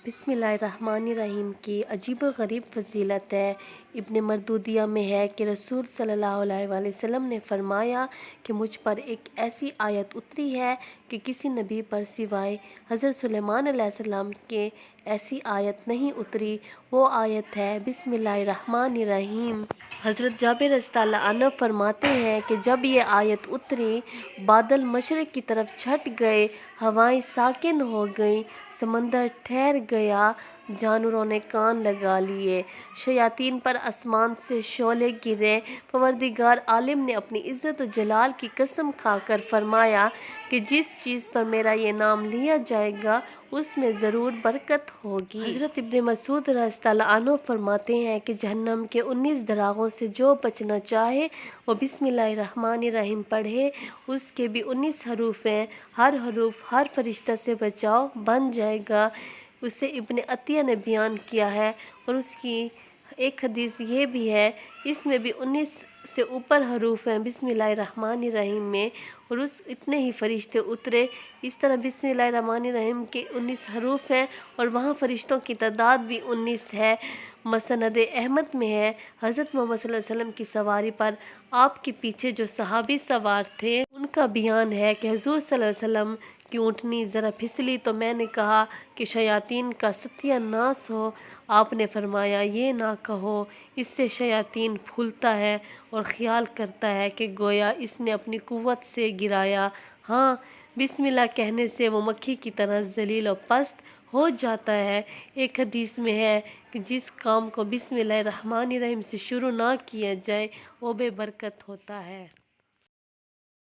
बिस्मिल्लाहिर्रहमानिर्रहीम की अजीब व गरीब फजीलत है। इब्न मरदूदिया में है कि रसूल सल्लल्लाहु अलैहि वसल्लम ने फरमाया कि मुझ पर एक ऐसी आयत उतरी है कि किसी नबी पर सिवाय हज़रत सुलेमान अलैहिस्सलाम के ऐसी आयत नहीं उतरी। वो आयत है बिस्मिल्लाहिर्रहमानिर्रहीम। हज़रत जाबिर रज़ियल्लाहु अन्हु फरमाते हैं कि जब ये आयत उतरी, बादल मशरिक़ की तरफ छट गए, हवाएं साकिन हो गईं, समंदर ठहर गया, जानवरों ने कान लगा लिए, शयातीन पर आसमान से शोले गिरे। परवरदिगार आलिम ने अपनी इज़्ज़त व जलाल की कसम खाकर फरमाया कि जिस चीज़ पर मेरा ये नाम लिया जाएगा उसमें ज़रूर बरकत होगी। हज़रत इब्न मसूद रज़ियल्लाहु अन्हु फरमाते हैं कि जहन्नम के 19 दरागों से जो बचना चाहे वो बिस्मिल्लाहिर्रहमानिर्रहीम पढ़े। उसके भी 19 हरूफ हैं, हर हरूफ हर फरिश्ता से बचाव बन जाएगा। उसे इब्न अतिया ने बयान किया है और उसकी एक हदीस ये भी है, इसमें भी 19 से ऊपर हरूफ हैं बिस्मिल्लाहिर्रहमानिर्रहीम में, और उस इतने ही फरिश्ते उतरे। इस तरह बिस्मिल्लाहिर्रहमानिर्रहीम के 19 हरूफ हैं और वहाँ फरिश्तों की तादाद भी 19 है। मसनद अहमद में है, हज़रत मोहम्मद सल्लल्लाहु अलैहि वसल्लम की सवारी पर आपके पीछे जो सहाबी सवार थे उनका बयान है कि हुज़ूर सल्लल्लाहु अलैहि वसल्लम की ऊँटनी ज़रा फिसली तो मैंने कहा कि शयातीन का सत्यानाश हो। आपने फरमाया ये ना कहो, इससे शयातीन फूलता है और ख़्याल करता है कि गोया इसने अपनी कुव्वत से गिराया। हाँ, बिस्मिल्लाह कहने से वो मक्खी की तरह जलील और पस्त हो जाता है। एक हदीस में है कि जिस काम को बिस्मिल्लाहिर्रहमानिर्रहीम से शुरू ना किया जाए वो बेबरकत होता है।